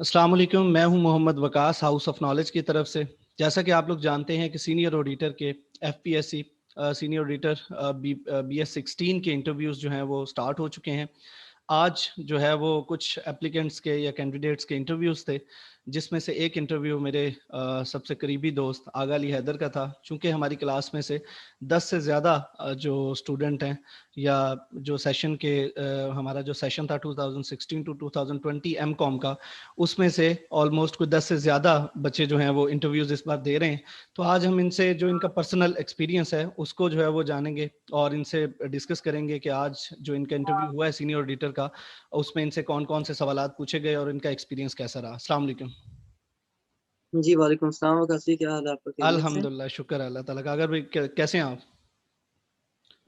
अस्सलाम वालेकुम, मैं हूं Mohammad Waqas house of knowledge की तरफ से। जैसा कि आप लोग जानते हैं कि सीनियर ऑडिटर के एफपीएससी सीनियर ऑडिटर BS16 के इंटरव्यूज़ जो हैं वो स्टार्ट हो चुके हैं। आज जो है वो कुछ एप्लीकेंट्स के या कैंडिडेट्स के इंटरव्यूज़ थे, जिसमें से एक इंटरव्यू मेरे सबसे करीबी दोस्त आगा अली हैदर का था। चूँकि हमारी क्लास में से 10 से ज़्यादा जो स्टूडेंट हैं या जो सेशन के हमारा जो सेशन था 2016 टू 2020 एमकॉम का, उसमें से ऑलमोस्ट कोई 10 से ज़्यादा बच्चे जो हैं वो इंटरव्यूज़ इस बार दे रहे हैं। तो आज हम इनसे जो इनका पर्सनल एक्सपीरियंस है उसको जो है वो जानेंगे और इनसे डिस्कस करेंगे कि आज जो इनका इंटरव्यू हुआ है सीनियर ऑडिटर का, उसमें इनसे कौन-कौन से सवालात पूछे गए और इनका एक्सपीरियंस कैसा रहा। अस्सलाम वालेकुम। जी, वालेकुम सलाम वकासी, क्या हाल है आपका? खैरियत से? अल्हम्दुलिल्लाह, शुक्र है अल्लाह ताला का। अगर भाई कैसे हैं आप?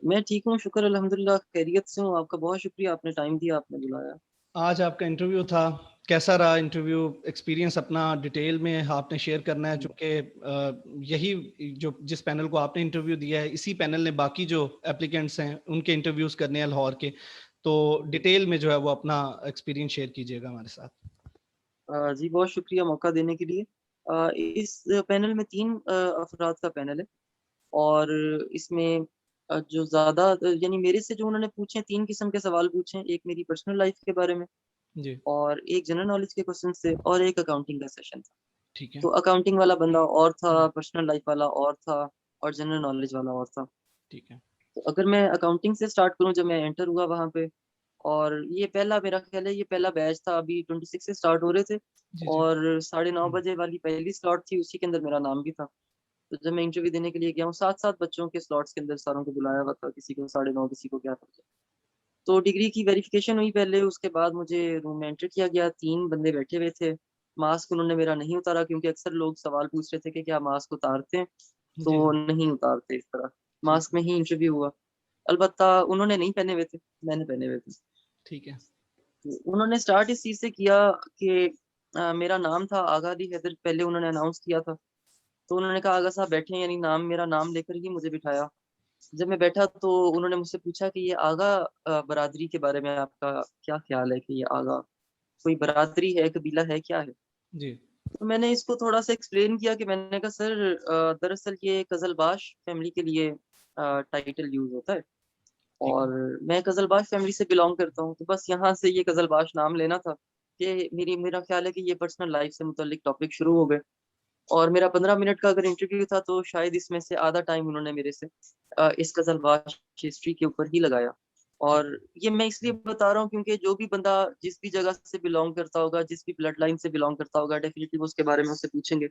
मैं ठीक हूँ, शुक्र अल्हम्दुलिल्लाह खैरियत से हूँ। आपका बहुत शुक्रिया, आपने टाइम दिया, आपने बुलाया। आज आपका इंटरव्यू था, कैसा रहा इंटरव्यू? एक्सपीरियंस अपना डिटेल में आपने शेयर करना है, चूँकि यही जो जिस पैनल को आपने इंटरव्यू दिया है, इसी पैनल ने बाकी जो एप्लीकेंट्स हैं, उनके इंटरव्यूज़ करने हैं लाहौर के। तो डिटेल में जो है वो अपना एक्सपीरियंस शेयर कीजिएगा हमारे साथ। जी, बहुत शुक्रिया मौका देने के लिए। इस पैनल में 3 अफ़राद का पैनल है और इसमें जो ज़्यादा यानी मेरे से जो उन्होंने पूछे 3 किस्म के सवाल पूछे हैं। एक मेरी पर्सनल लाइफ़ के बारे में जी, और एक जनरल नॉलेज के क्वेश्चन थे और एक अकाउंटिंग का सेशन था। ठीक है, तो अकाउंटिंग वाला बंदा और था, पर्सनल लाइफ़ वाला और था और जनरल नॉलेज वाला और था। ठीक है। तो अगर मैं अकाउंटिंग से स्टार्ट करूँ जब मैं एंटर हुआ वहाँ पे और ये पहला मेरा ख़्याल है ये पहला बैच था अभी 26 से स्टार्ट हो रहे थे जी, जी। और 9:30 बजे वाली पहली स्लॉट थी उसी के अंदर मेरा नाम भी था। तो जब मैं इंटरव्यू देने के लिए गया हूँ 7-7 बच्चों के स्लॉट्स के अंदर सारों को बुलाया हुआ था, किसी को 9:30 किसी को 11 बजे। तो डिग्री की वेरिफ़िकेशन हुई पहले उसके बाद मुझे रूम में एंटर किया गया, 3 बंदे बैठे हुए थे। मास्क उन्होंने मेरा नहीं उतारा क्योंकि अक्सर लोग सवाल पूछ रहे थे कि क्या मास्क उतारते हैं? जी, तो जी, नहीं उतारते इस तरह। ठीक मास्क है, में ही इंटरव्यू हुआ। अलबत्ता उन्होंने नहीं पहने हुए थे, मैंने पहने हुए थे। ठीक है, तो उन्होंने स्टार्ट इस चीज़ से किया कि मेरा नाम था आगा अली हैदर पहले उन्होंने अनाउंस किया था। तो उन्होंने कहा आगा साहब बैठें यानी मेरा नाम लेकर ही मुझे बिठाया। जब मैं बैठा तो उन्होंने मुझसे पूछा कि ये आगा बरादरी के बारे में आपका क्या ख़्याल है कि ये आगा कोई बरादरी है, कबीला है, क्या है? जी, तो मैंने इसको थोड़ा-सा एक्सप्लेन किया कि मैंने कहा सर दरअसल ये कज़लबाश फ़ैमिली के लिए टाइटल यूज़ होता है। ठीक है, और मैं कज़लबाश फैमिली से बिलॉन्ग करता हूँ, तो बस यहाँ से ये कज़लबाश नाम लेना था कि मेरा ख़्याल है कि ये पर्सनल लाइफ़ से मुतल्लिक टॉपिक शुरू हो गए और मेरा 15 मिनट का अगर इंटरव्यू था, तो शायद इसमें से आधा टाइम उन्होंने मेरे से इस कज़लबाश हिस्ट्री के ऊपर ही लगाया। ठीक और ये मैं इसलिए बता रहा हूँ क्योंकि जो भी बंदा जिस भी जगह से बिलॉन्ग करता होगा, जिस भी ब्लड लाइन से बिलॉन्ग करता होगा, डेफ़िनिटली वो उसके बारे में उससे पूछेंगे।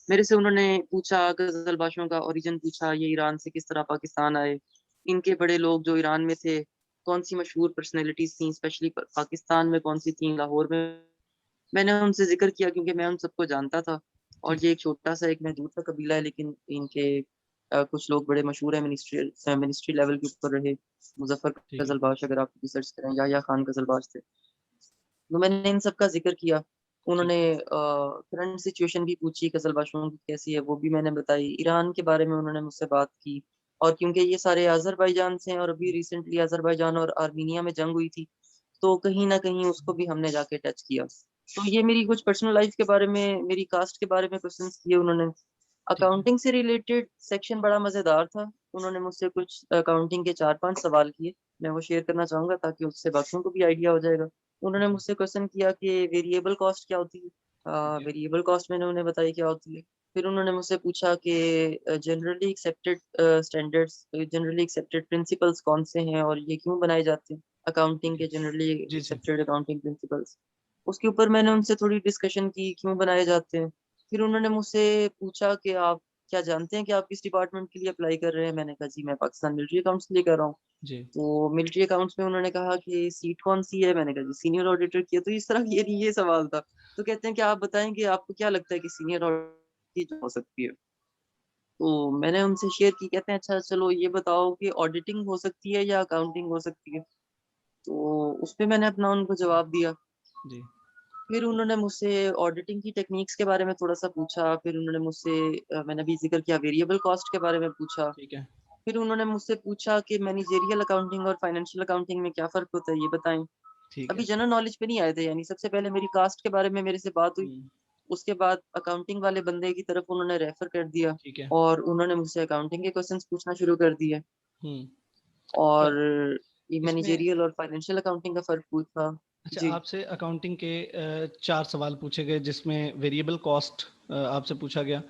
मेरे से उन्होंने पूछा कज़लबाशों का ओरिजिन पूछा, ये ईरान से किस तरह पाकिस्तान आए? इनके बड़े लोग जो ईरान में थे, कौन-सी मशहूर पर्सनैलिटीज़ थीं, स्पेशली प पाकिस्तान में कौन-सी थीं, लाहौर में? मैंने उनसे ज़िक्र किया क्योंकि मैं उन सबको जानता था और ठीक ये एक छोटा-सा एक महदूद सा कबीला है लेकिन इनके कुछ लोग बड़े मशहूर हैं मिनिस्ट्री लेवल के ऊपर रहे। मुज़फ़्फ़र ठीक है, कज़लबाश अगर आप रिसर्च करें, याह्या खान कज़लबाश थे। तो मैंने इन सब का ज़िक्र किया। ठीक उन्होंने है, करंट सिचुएशन भी पूछी कज़लबाशों की कैसी है, वो भी मैंने बताई। ईरान के बारे में उन्होंने मुझसे बात की और क्योंकि ये सारे अज़रबैजान से हैं और अभी रिसेंटली अज़रबैजान और आर्मीनिया में जंग हुई थी, तो कहीं न कहीं उसको भी हमने जाके टच किया। तो ये मेरी कुछ पर्सनल लाइफ़ के बारे में, मेरी कास्ट के बारे में क्वेश्चन्स किए उन्होंने। ठीक है, अकाउंटिंग से रिलेटेड सेक्शन बड़ा मज़ेदार था। उन्होंने मुझसे कुछ अकाउंटिंग के 4-5 सवाल किए। मैं वो शेयर करना चाहूँगा ताकि उससे बाकियों को भी आइडिया हो जाएगा। उन्होंने जी, मुझसे क्वेश्चन किया कि वेरिएबल कॉस्ट क्या होती है? ठीक है, वेरिएबल कॉस्ट मैंने उन्हें बताई क्या होती है। फिर उन्होंने मुझसे पूछा कि जनरली एक्सेप्टेड प्रिंसिपल्स कौन से हैं और ये क्यों बनाए जाते हैं? अकाउंटिंग ठीक के है, जनरली जी, जी, एक्सेप्टेड अकाउंटिंग प्रिंसिपल्स। उसके ऊपर मैंने उनसे थोड़ी डिस्कशन की, क्यों बनाए जाते हैं। फिर उन्होंने मुझसे पूछा कि आप क्या जानते हैं कि आप किस डिपार्टमेंट के लिए अप्लाई कर रहे हैं? मैंने कहा जी मैं पाकिस्तान मिलिट्री अकाउंट्स के लिए कर रहा हूँ। जी, तो मिलिट्री अकाउंट्स में उन्होंने कहा कि सीट कौन-सी है? मैंने कहा जी सीनियर ऑडिटर की है। तो इस तरह ये सवाल था। तो कहते हैं कि आप बताएँ कि आपको क्या लगता है कि सीनियर ऑडिटर की जो हो सकती है? तो मैंने उनसे शेयर की, कहते हैं अच्छा चलो ये बताओ कि ऑडिटिंग हो सकती है या अकाउंटिंग हो सकती है? तो उसपे मैंने अपना उनको जवाब दिया। जी, फिर उन्होंने मुझसे ऑडिटिंग की टेक्निक्स के बारे में थोड़ा-सा पूछा, फिर उन्होंने मुझसे मैंने अभी ज़िक्र किया वेरिएबल कॉस्ट के बारे में पूछा। ठीक है, फिर उन्होंने मुझसे पूछा कि मैनेजेरियल अकाउंटिंग और फाइनेंशियल अकाउंटिंग में क्या फ़र्क होता है, ये बताएँ। ठीक अभी है। जनरल नॉलेज पे नहीं आए थे, यानी सबसे पहले मेरी कास्ट के बारे में मेरे से बात हुई। हम्म, उसके बाद अकाउंटिंग वाले बंदे की तरफ उन्होंने रेफर कर दिया ठीक है। और उन्होंने मुझसे अकाउंटिंग के क्वेश्चंस पूछना शुरू कर दिए। हम्म। तो और ये इसमें मैनेजेरियल और फाइनेंशियल अकाउंटिंग का फर्क पूछा। अच्छा, जी आपसे अकाउंटिंग के 4 सवाल पूछे गए, जिसमें वेरिएबल कॉस्ट आपसे पूछा गया,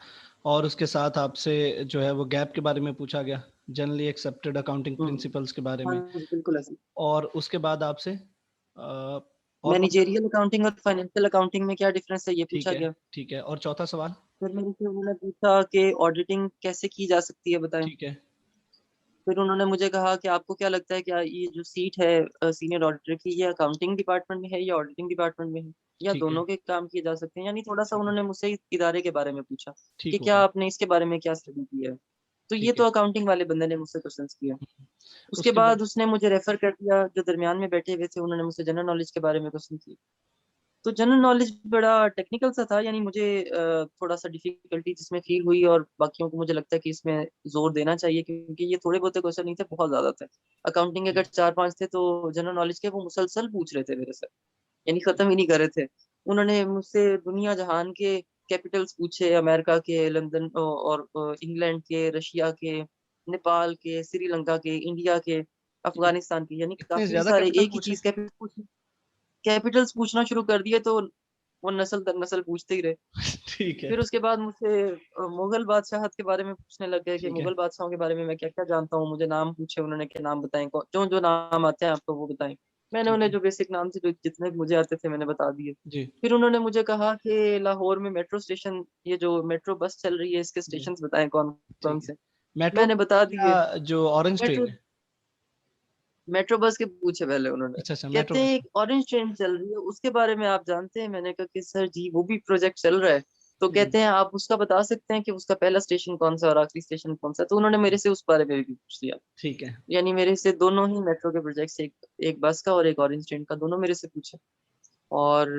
और उसके साथ आपसे जो है वो गैप के बारे में पूछा गया, जनरली एक्सेप्टेड अकाउंटिंग हम्म प्रिंसिपल्स के बारे हाँ में। जी, बिल्कुल ऐसे। और उसके बाद आपसे और कौन सा? मैनेजेरियल अकाउंटिंग और फाइनेंशियल अकाउंटिंग में क्या डिफरेंस है ये ठीक पूछा है, गया। ठीक है। और चौथा सवाल? फिर मेरे से उन्होंने पूछा कि ऑडिटिंग कैसे की जा सकती है, बताएं। ठीक है, फिर उन्होंने मुझे कहा कि आपको क्या लगता है, क्या ये जो सीट है सीनियर ऑडिटर की, ये अकाउंटिंग डिपार्टमेंट में है या ऑडिटिंग डिपार्टमेंट में है, या ठीक है, दोनों के काम किए जा सकते हैं। यानी थोड़ा सा ठीक है। उन्होंने मुझसे इस इदारे के बारे में पूछा कि ठीक हो क्या गया। आपने इसके बारे में क्या स्टडी किया है। तो ये ठीक है। तो अकाउंटिंग वाले बंदे ने मुझसे क्वेश्चंस किया। उसके उसके बाद? बाद उसने मुझे रेफर कर दिया, जो दरमियान में बैठे हुए थे उन्होंने मुझसे जनरल नॉलेज के बारे में क्वेश्चन किए। तो जनरल नॉलेज बड़ा टेक्निकल सा था, यानी मुझे थोड़ा सा डिफिकल्टी जिसमें फील हुई, और बाकियों को मुझे लगता है कि इसमें जोर देना चाहिए, क्योंकि ये थोड़े बहुत क्वेश्चन नहीं थे, बहुत ज्यादा थे। अकाउंटिंग अगर 4-5 थे, तो जनरल नॉलेज के वो मुसलसल पूछ रहे थे मेरे से, यानी खत्म ही नहीं कर रहे थे। उन्होंने मुझसे दुनिया जहान के कैपिटल्स पूछे, अमेरिका के, लंदन और इंग्लैंड के, रशिया के, नेपाल के, श्रीलंका के, इंडिया के, अफगानिस्तान के, यानी इतने काफी ज्यादा सारे कैपिटल एक ही पूछे? चीज कैपिटल्स पूछना शुरू कर दिए। तो वो नस्ल दर नस्ल पूछते ही रहे। ठीक है, फिर उसके बाद मुझसे मुगल बादशाहत के बारे में पूछने लग गए कि ठीक है, मुगल बादशाहों के बारे में मैं क्या क्या जानता हूँ। मुझे नाम पूछे उन्होंने कि नाम बताएं, जो जो नाम आते हैं आपको वो बताएं। मैंने ठीक उन्हें है। जो बेसिक नाम थे, जो जितने मुझे आते थे, मैंने बता दिए। जी, फिर उन्होंने मुझे कहा कि लाहौर में मेट्रो स्टेशन, ये जो मेट्रो बस चल रही है, इसके जी, स्टेशन बताएं कौन कौन ठीक है। से। मेट्रो मैंने बता या दिए। जो ऑरेंज मेट्रो ट्रेन है? मेट्रो बस के पूछे पहले उन्होंने। अच्छा, अच्छा, मेट्रो कहते हैं बस। एक ऑरेंज ट्रेन चल रही है, उसके बारे में आप जानते हैं। मैंने कहा कि सर जी, वो भी प्रोजेक्ट चल रहा है। तो हम्म, कहते हैं आप उसका बता सकते हैं कि उसका पहला स्टेशन कौन सा और आखिरी स्टेशन कौन सा। तो उन्होंने मेरे से उस बारे में भी पूछ लिया। ठीक है, यानी मेरे से दोनों ही मेट्रो के प्रोजेक्ट्स, एक एक बस का और एक ऑरेंज ट्रेन का, दोनों मेरे से पूछे। और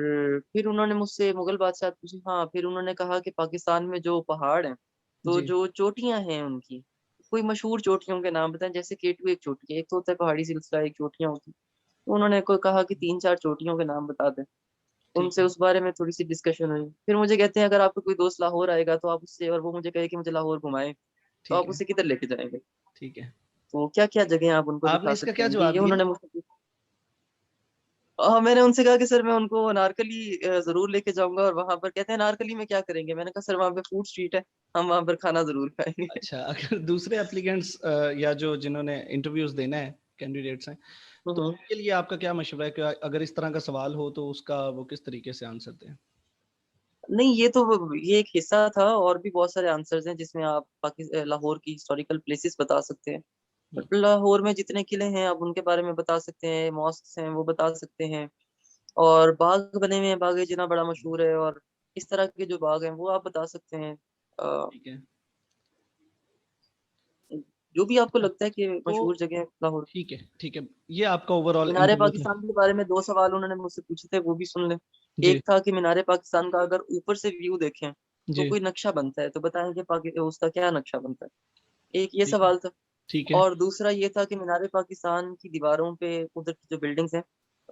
फिर उन्होंने मुझसे मुगल बादशाह पूछी। हाँ, फिर उन्होंने कहा कि पाकिस्तान में जो पहाड़ हैं, तो जी, जो चोटियां हैं उनकी, कोई मशहूर चोटियों के नाम बताएं। जैसे केटू एक चोटी है, एक तो होता है पहाड़ी सिलसिला, एक चोटियां होती हैं। तो उन्होंने कोई कहा कि 3-4 चोटियों के नाम बता दें। ठीक उनसे है, उस बारे में थोड़ी सी डिस्कशन हुई। फिर मुझे कहते हैं अगर आपको कोई दोस्त लाहौर आएगा तो आप उससे, और वो मुझे कहे कि मुझे लाहौर घुमाए, तो ठीक आप है, उसे किधर लेके जाएंगे। ठीक है। तो क्या क्या जगह आप उनको आपने दिखा इसका सकते क्या हैं, ये जवाब दिया? उन्होंने मुझसे पूछा। मैंने उनसे कहा कि सर मैं उनको अनारकली जरूर लेके जाऊंगा। और वहां पर कहते हैं अनारकली में क्या करेंगे। मैंने कहा सर वहां पे फूड स्ट्रीट है, हम वहां पर खाना जरूर खाएंगे। अच्छा, अगर दूसरे एप्लीकेंट्स या जो जिन्होंने इंटरव्यूज देना है, कैंडिडेट्स हैं, तो हम्म। उनके लिए आपका क्या मशवरा है कि अगर इस तरह का सवाल हो तो उसका वो किस तरीके से आंसर दें? नहीं, ये एक हिस्सा था, और भी बहुत सारे आंसर्स हैं जिसमें आप लाहौर की हिस्टोरिकल प्लेसेस बता सकते हैं। हम्म, लाहौर में जितने किले हैं आप उनके बारे में बता सकते हैं, मॉस्क हैं वो बता सकते हैं, और बाग बने हुए हैं, बाग जिना बड़ा मशहूर है, और इस तरह के जो बाग हैं वो आप बता सकते हैं। अ, ठीक है। जो भी आपको अच्छा, लगता है कि तो मशहूर जगह है लाहौर। ठीक है, ठीक है। ये आपका ओवरऑल मीनारे इंटरव्यू था? पाकिस्तान के बारे में 2 सवाल उन्होंने मुझसे पूछे थे, वो भी सुन लें। जी, एक था कि मीनारे पाकिस्तान का अगर ऊपर से व्यू देखें तो जी, कोई नक्शा बनता है, तो बताएं कि उसका क्या नक्शा बनता है। एक ये ठीक है, सवाल था। ठीक है, और दूसरा ये था कि मीनारे पाकिस्तान की दीवारों पे, उधर की जो बिल्डिंग्स हैं,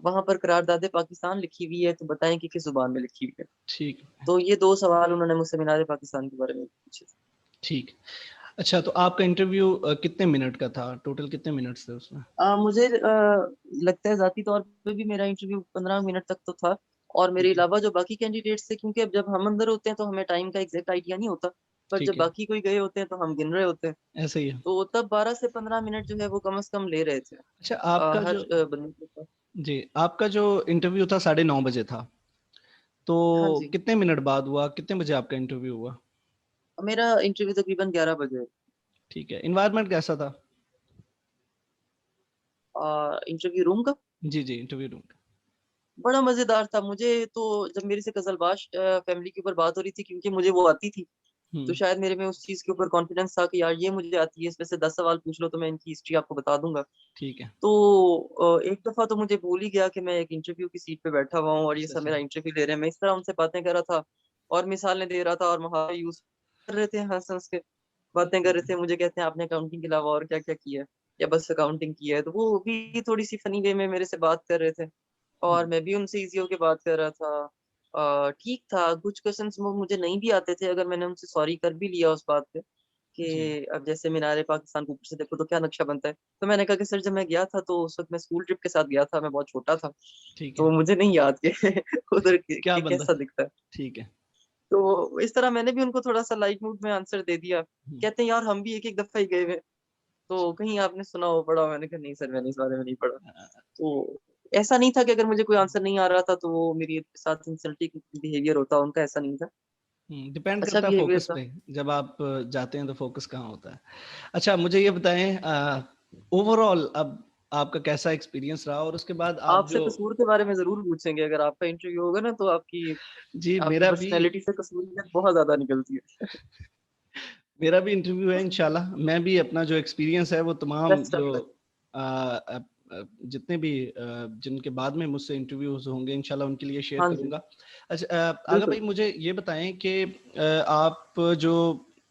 वहां पर करारदादे पाकिस्तान लिखी हुई है, तो बताएं कि किस जुबान में लिखी हुई है। ठीक है, तो ये 2 सवाल उन्होंने मुझसे मीनारे पाकिस्तान के बारे में पूछे थे। ठीक। अच्छा, तो आपका इंटरव्यू कितने मिनट का था? टोटल कितने मिनट्स थे उसमें? मुझे लगता है जाती तौर पे भी मेरा इंटरव्यू 15 मिनट तक तो था। और मेरे ठीक है, अलावा जो बाकी कैंडिडेट्स थे, क्योंकि अब जब हम अंदर होते हैं तो हमें टाइम का एग्जैक्ट आइडिया नहीं होता, पर जब ठीक है। बाकी कोई गए होते हैं तो हम गिन रहे होते हैं। ऐसे ही है। तो तब 12 से 15 मिनट जो है वो कम से कम ले रहे थे अच्छा, आपका हर जो बंदे के पास। जी, आपका जो इंटरव्यू था 9:30 बजे था, तो हाँ जी, कितने मिनट बाद हुआ? कितने बजे आपका इंटरव्यू हुआ? मेरा इंटरव्यू तकरीबन 11 बजे। ठीक है। एनवायरनमेंट कैसा था? इंटरव्यू रूम का जी, जी, इंटरव्यू रूम का। बड़ा मजेदार था। मुझे तो जब मेरे से कजलबाश फैमिली के ऊपर बात हो रही थी, क्योंकि मुझे वो आती थी, तो हुँ, शायद मेरे में उस चीज के ऊपर कॉन्फिडेंस था कि यार ये मुझे आती है, इसमें से 10 सवाल पूछ लो तो मैं इनकी हिस्ट्री आपको बता दूंगा। ठीक है। तो एक दफा तो मुझे भूल ही गया कि मैं एक इंटरव्यू की सीट पे बैठा हुआ हूँ और ये अच्छा, सब अच्छा। मेरा इंटरव्यू ले रहे हैं। मैं इस तरह उनसे बातें कर रहा था और मिसालें दे रहा था और मुहावरे यूज कर रहे थे, हंस हंस के बातें कर ठीक रहे है। थे। मुझे कहते हैं आपने अकाउंटिंग के अलावा और क्या क्या किया है, या बस अकाउंटिंग किया है। तो वो भी थोड़ी सी फनी वे में मेरे से बात कर रहे थे। और मैं भी उनसे इजी होके बात कर रहा था। ठीक था, कुछ क्वेश्चंस मुझे नहीं भी आते थे, अगर मैंने उनसे सॉरी कर भी लिया उस बात पे जी, कि अब जैसे मीनार पाकिस्तान को ऊपर से देखो तो क्या नक्शा बनता है, तो मैंने कहा कि सर जब मैं गया था तो उस वक्त मैं स्कूल ट्रिप के साथ गया था, मैं बहुत छोटा था, ठीक तो है। मुझे नहीं याद कि उधर क्या बंदा कैसा दिखता है। ठीक है। तो इस तरह मैंने भी उनको थोड़ा सा लाइट मूड में आंसर दे दिया। हुँ, कहते हैं यार हम भी एक एक दफा ही गए हुए हैं, तो कहीं आपने सुना हो पढ़ा हो? मैंने कहा नहीं सर, मैंने इस बारे में नहीं पढ़ा। अ, तो ऐसा नहीं था कि अगर मुझे कोई आंसर नहीं आ रहा था तो वो मेरे साथ इंसल्टिंग बिहेवियर होता, उनका ऐसा नहीं था, डिपेंड अच्छा करता है बिहेवियर फ़ोकस था। पे, जब आप जाते हैं तो फ़ोकस कहाँ होता है। अच्छा मुझे ये बताएँ ओवरऑल अब आपका कैसा एक्सपीरियंस रहा और उसके बाद आप आपसे जो कसूर के बारे में जरूर पूछेंगे, अगर आपका इंटरव्यू होगा ना तो आपकी जी, आपकी पर्सनैलिटी से कसूरियत बहुत ज्यादा निकलती है। मेरा भी इंटरव्यू है इंशाल्लाह। मैं भी अपना जो एक्सपीरियंस है वो तमाम बेस्ट जो ऑफ लक। जितने भी जिनके बाद में मुझसे इंटरव्यूज़ होंगे इंशाल्लाह उनके लिए शेयर हाँ जी, करूँगा। अच्छा आगा बिल्कुल। भाई मुझे ये बताएँ कि आप जो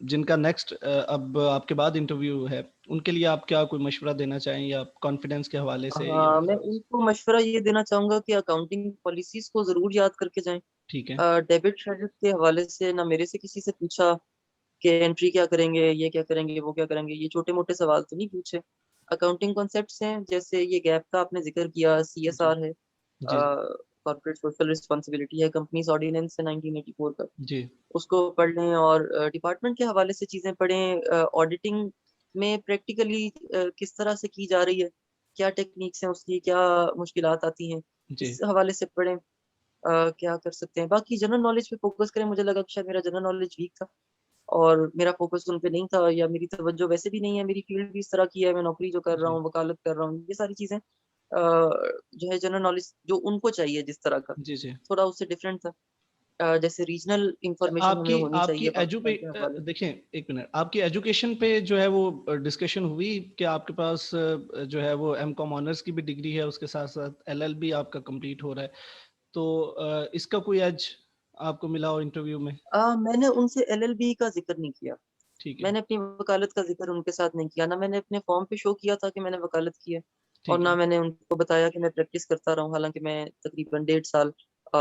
जिनका नेक्स्ट अब आपके बाद इंटरव्यू है, उनके लिए आप क्या कोई मशवरा देना चाहें या कॉन्फिडेंस के हवाले से या हाँ, मैं उनको मशवरा ये देना चाहूंगा कि अकाउंटिंग पॉलिसीज को जरूर याद करके जाएं। ठीक है, डेबिट क्रेडिट के हवाले से ना मेरे से किसी से पूछा कि एंट्री क्या करेंगे, ये क्या करेंगे, वो क्या करेंगे, ये छोटे मोटे सवाल तो नहीं पूछे। अकाउंटिंग कॉन्सेप्ट्स हैं, जैसे ये गैप का आपने जिक्र किया, जी। सीएसआर है, जी, कॉर्पोरेट सोशल रिस्पॉन्सिबिलिटी है, कंपनीज ऑर्डिनेंस है 1984 का, जी, उसको पढ़ लें। और डिपार्टमेंट के हवाले से चीजें पढ़ें, ऑडिटिंग में प्रैक्टिकली किस तरह से की जा रही है, क्या टेक्निक्स हैं उसकी, क्या मुश्किलात आती हैं, जी। इस हवाले से पढ़ें। क्या कर सकते हैं, बाकी जनरल नॉलेज पे फोकस करें। मुझे लगा कि शायद मेरा जनरल नॉलेज वीक था और मेरा फोकस उन पे नहीं था, या मेरी तवज्जो वैसे भी नहीं है, मेरी फील्ड भी इस तरह की है, मैं नौकरी जो कर रहा जी, हूँ, वकालत कर रहा हूँ, ये सारी चीजें जो है जनरल नॉलेज जो उनको चाहिए जिस तरह का, जी, जी। थोड़ा उससे डिफरेंट था। जैसे रीजनल अच्छा इंफॉर्मेशन हमें आपकी होनी आपकी चाहिए पाकिस्तान के हवाले से। देखिए 1 मिनट, आपकी एजुकेशन पे जो है वो डिस्कशन हुई कि आपके पास जो है वो एमकॉम ऑनर्स की भी डिग्री है, उसके साथ-साथ एलएलबी आपका कंप्लीट हो रहा है। तो इसका कोई एज आपको मिला हो इंटरव्यू में? मैंने उनसे एलएलबी का जिक्र नहीं किया, ठीक है, मैंने अपनी वकालत का जिक्र उनके साथ नहीं किया, ना मैंने अपने फॉर्म पे शो किया था कि मैंने वकालत की है, और ठीक ना है, मैंने उनको बताया कि मैं प्रैक्टिस करता रहा हूँ, हालांकि मैं तकरीबन 1.5 साल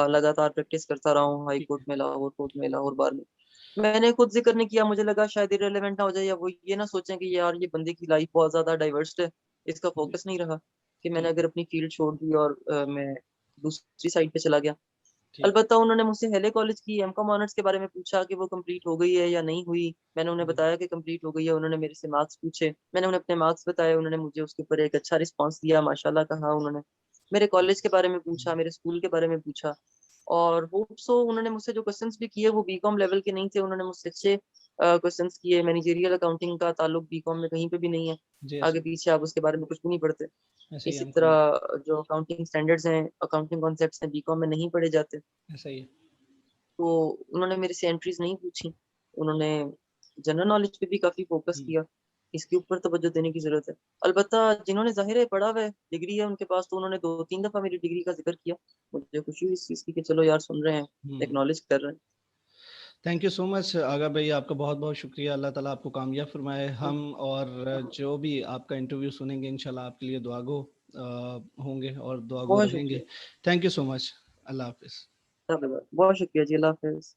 लगातार प्रैक्टिस करता रहा हूँ, हाई ठीक कोर्ट है। में, लाहौर कोर्ट में, लाहौर बार में। मैंने खुद जिक्र नहीं किया, मुझे लगा शायद इरेलेवेंट ना हो जाए, या वो ये ना सोचें कि यार ये बंदे की लाइफ बहुत ज्यादा डाइवर्स है, इसका जी, फोकस नहीं रहा, कि मैंने ठीक है, अगर अपनी फील्ड छोड़ दी और मैं दूसरी साइड पे चला गया। ठीक है। अलबत्ता उन्होंने मुझसे हेले कॉलेज की एमकॉम ऑनर्स के बारे में पूछा कि वो कंप्लीट हो गई है या नहीं हुई। मैंने उन्हें जी, बताया कि कंप्लीट हो गई है, उन्होंने मेरे से मार्क्स पूछे, मैंने उन्हें अपने मार्क्स बताए, उन्होंने मुझे उसके ऊपर एक अच्छा रिस्पांस दिया, माशाल्लाह कहा उन्होंने। मेरे कॉलेज के बारे में पूछा, मेरे स्कूल के बारे में पूछा, और होप सो उन्होंने मुझसे जो क्वेश्चंस भी किए वो बीकॉम लेवल के नहीं थे, उन्होंने मुझसे अच्छे क्वेश्चंस किए। मैनेजरियल अकाउंटिंग का ताल्लुक बीकॉम में कहीं पे भी नहीं है, जी, आगे पीछे आप उसके बारे में कुछ भी नहीं पढ़ते। ऐसा ही इसी हमको तरह जो अकाउंटिंग स्टैंडर्ड्स हैं, अकाउंटिंग कॉन्सेप्ट्स हैं, बीकॉम में नहीं पढ़े जाते। ऐसा ही है। तो उन्होंने मेरे से एंट्रीज नहीं पूछी, उन्होंने जनरल नॉलेज पे भी काफी फोकस हुँ, किया, इसके ऊपर तवज्जो देने की जरूरत है। अलबत्ता जिन्होंने जाहिर है पढ़ा हुआ है, डिग्री है उनके पास, तो उन्होंने 2-3 दफा मेरी डिग्री का जिक्र किया, मुझे खुशी हुई इस चीज की कि चलो यार सुन रहे हैं, हुँ। एक्नॉलेज कर रहे हैं। थैंक यू सो मच आगा भाई, आपका बहुत-बहुत शुक्रिया। अल्लाह ताला आपको कामयाब फरमाए। हम और जो भी आपका इंटरव्यू सुनेंगे इंशाल्लाह आपके लिए दुआगो होंगे और दुआगो बहुत रहेंगे। शुक्रिया, थैंक यू सो मच। अल्लाह हाफ़िज़। बहुत शुक्रिया जी, अल्लाह हाफिज।